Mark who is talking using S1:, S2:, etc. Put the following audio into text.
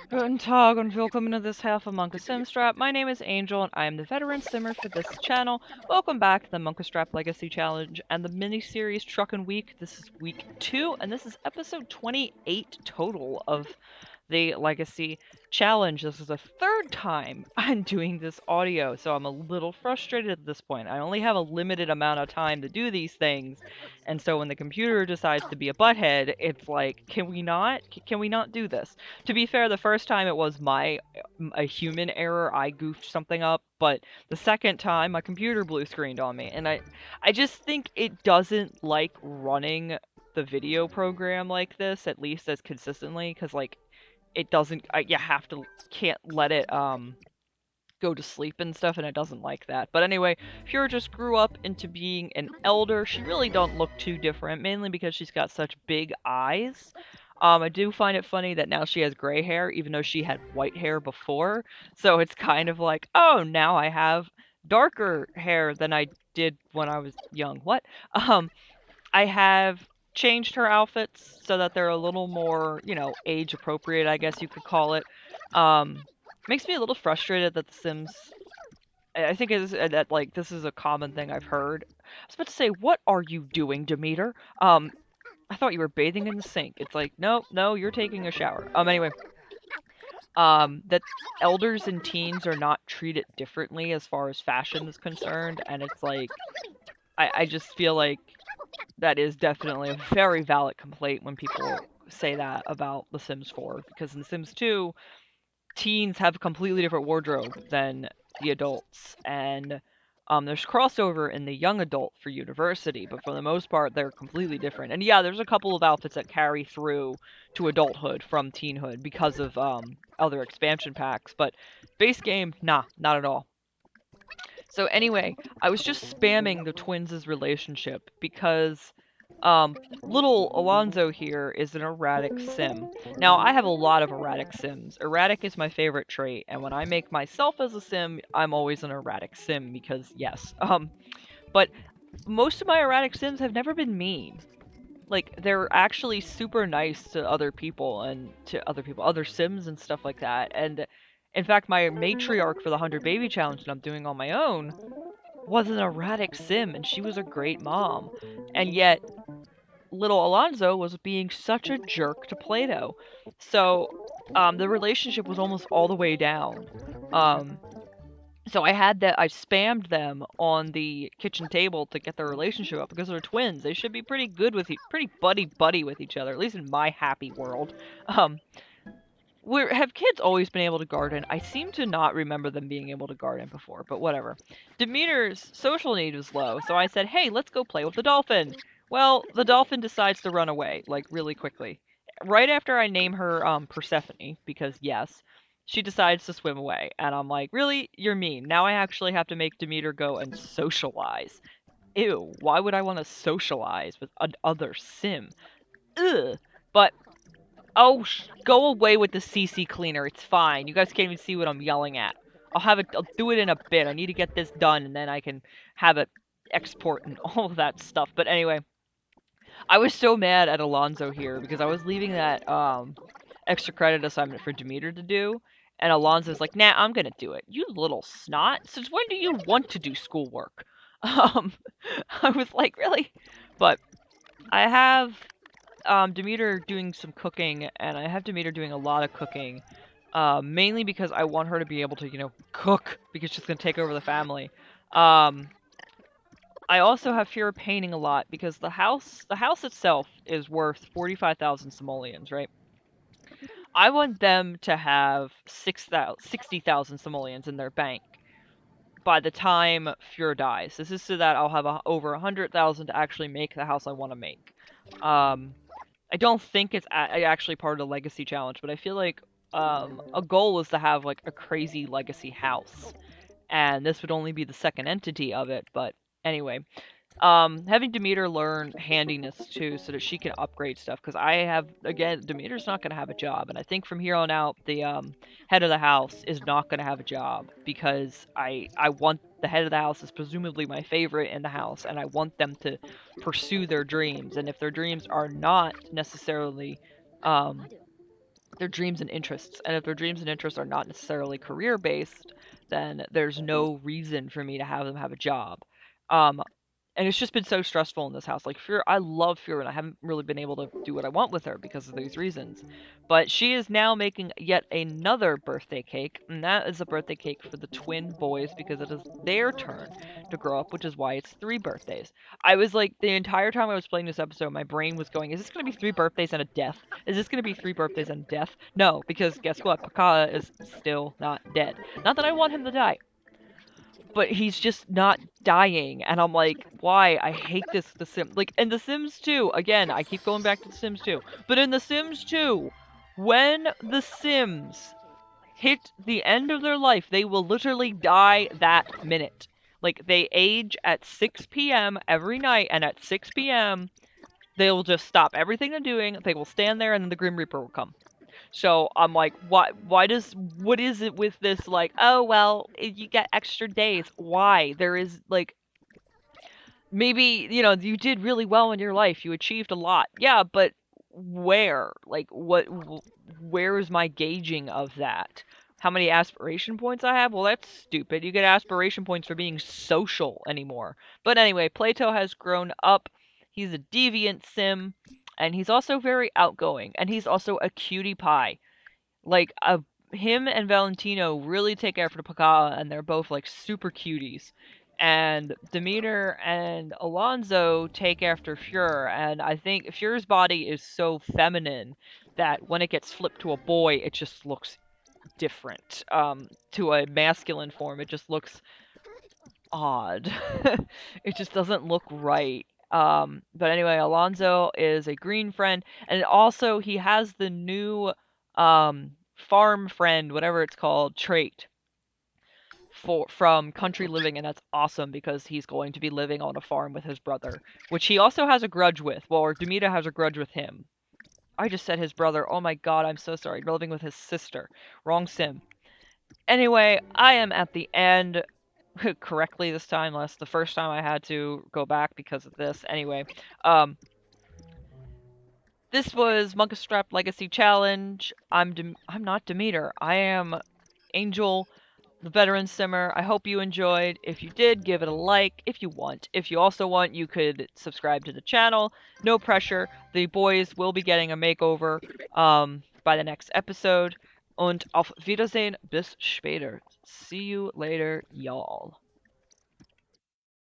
S1: Guten Tag und willkommen to this half of Monka Simstrap. My name is Angel and I am the veteran simmer for this channel. Welcome back to the Monka Strap Legacy Challenge and the mini-series Truckin' Week. This is week 2 and this is episode 28 total of the Legacy Challenge. This is the third time I'm doing this audio, so I'm a little frustrated at this point. I only have a limited amount of time to do these things, and so when the computer decides to be a butthead, it's like, can we not? Can we not do this? To be fair, the first time it was a human error. I goofed something up, but the second time my computer blue screened on me, and I just think it doesn't like running the video program like this, at least as consistently, because like it doesn't you have to can't let it go to sleep and stuff, and it doesn't like that. But anyway, Pure just grew up into being an elder. She really don't look too different, mainly because she's got such big eyes. I do find it funny that now she has gray hair, even though she had white hair before. So it's kind of like, oh, now I have darker hair than I did when I was young. What? Um, I have changed her outfits so that they're a little more, age appropriate, I guess you could call it. Um, Makes me a little frustrated that The Sims. I think is that like this is a common thing I've heard. I was about to say, what are you doing, Demeter? I thought you were bathing in the sink. It's like, no, no, you're taking a shower. Anyway, that elders and teens are not treated differently as far as fashion is concerned, and it's like, I just feel like that is definitely a very valid complaint when people say that about The Sims 4, because in The Sims 2, teens have a completely different wardrobe than the adults, and there's crossover in the young adult for university, but for the most part, they're completely different. And yeah, there's a couple of outfits that carry through to adulthood from teenhood because of other expansion packs, but base game, nah, not at all. So anyway, I was just spamming the twins' relationship because little Alonzo here is an erratic sim. Now, I have a lot of erratic sims. Erratic is my favorite trait, and when I make myself as a sim, I'm always an erratic sim because yes. But most of my erratic sims have never been mean. Like, they're actually super nice to other people and to other sims and stuff like that. And in fact, my matriarch for the 100 baby challenge that I'm doing on my own was an erratic sim, and she was a great mom. And yet, little Alonzo was being such a jerk to Plato. So, the relationship was almost all the way down. Um, so I spammed them on the kitchen table to get their relationship up because they're twins. They should be pretty good with pretty buddy with each other, at least in my happy world. Um, have kids always been able to garden? I seem to not remember them being able to garden before, but whatever. Demeter's social need was low, so I said, hey, let's go play with the dolphin. Well, the dolphin decides to run away, like, really quickly. Right after I name her Persephone, because yes, she decides to swim away. And I'm like, really? You're mean. Now I actually have to make Demeter go and socialize. Ew, why would I want to socialize with another sim? Ugh. But oh, go away with the CC cleaner. It's fine. You guys can't even see what I'm yelling at. I'll do it in a bit. I need to get this done, and then I can have it export and all of that stuff. But anyway, I was so mad at Alonzo here because I was leaving that extra credit assignment for Demeter to do, and Alonzo's like, nah, I'm gonna do it. You little snot. Since when do you want to do schoolwork? Um, I was like, really? But I have Demeter doing some cooking, and I have Demeter doing a lot of cooking, mainly because I want her to be able to, cook, because she's going to take over the family. I also have Fear painting a lot, because the house itself is worth 45,000 simoleons, right? I want them to have 60,000 simoleons in their bank by the time Fuhr dies. This is so that I'll have over 100,000 to actually make the house I want to make. I don't think it's actually part of the legacy challenge, but I feel like a goal is to have like a crazy legacy house, and this would only be the second entity of it. But anyway, having Demeter learn handiness too, so that she can upgrade stuff. Because again, Demeter's not going to have a job, and I think from here on out, the head of the house is not going to have a job because I want the head of the house is presumably my favorite in the house, and I want them to pursue their dreams. And if their dreams are not necessarily um, their dreams and interests. And if their dreams and interests are not necessarily career based, then there's no reason for me to have them have a job. Um, and it's just been so stressful in this house. Like Fear, I love Fear, and I haven't really been able to do what I want with her because of these reasons. But she is now making yet another birthday cake, and that is a birthday cake for the twin boys because it is their turn to grow up, which is why it's 3 birthdays. I was like, the entire time I was playing this episode, my brain was going, is this going to be 3 birthdays and a death? Is this going to be 3 birthdays and a death? No, because guess what? Pakala is still not dead. Not that I want him to die, but he's just not dying, and I'm like, why? I hate this. The Sims, like in The Sims 2, again, I keep going back to The Sims 2, but in The Sims 2, when the Sims hit the end of their life, they will literally die that minute. Like they age at 6 p.m. every night, and at 6 p.m. they will just stop everything they're doing. They will stand there, and then the Grim Reaper will come. So I'm like, what is it with this? Like, oh, well, you get extra days. Why? There is, like, maybe, you did really well in your life. You achieved a lot. Yeah, but where? Like, where is my gauging of that? How many aspiration points I have? Well, that's stupid. You get aspiration points for being social anymore. But anyway, Plato has grown up. He's a deviant sim, and he's also very outgoing, and he's also a cutie pie. Like, him and Valentino really take after Pagala, and they're both like super cuties. And Demeter and Alonso take after Fuhrer, and I think Fuhrer's body is so feminine that when it gets flipped to a boy, it just looks different. To a masculine form, it just looks odd. It just doesn't look right. But anyway, Alonso is a green friend, and also he has the new farm friend, whatever it's called, trait from Country Living, and that's awesome because he's going to be living on a farm with his brother, which he also has a grudge with. Well, or Demita has a grudge with him. I just said his brother. Oh my god, I'm so sorry. Living with his sister. Wrong sim. Anyway, I am at the end. Correctly this time. Less the first time I had to go back because of this. Anyway, this was Monkastrap Legacy Challenge. I'm not Demeter. I am Angel, the veteran simmer. I hope you enjoyed. If you did, give it a like if you want. If you also want, you could subscribe to the channel. No pressure. The boys will be getting a makeover by the next episode. Und auf Wiedersehen, bis später. See you later, y'all.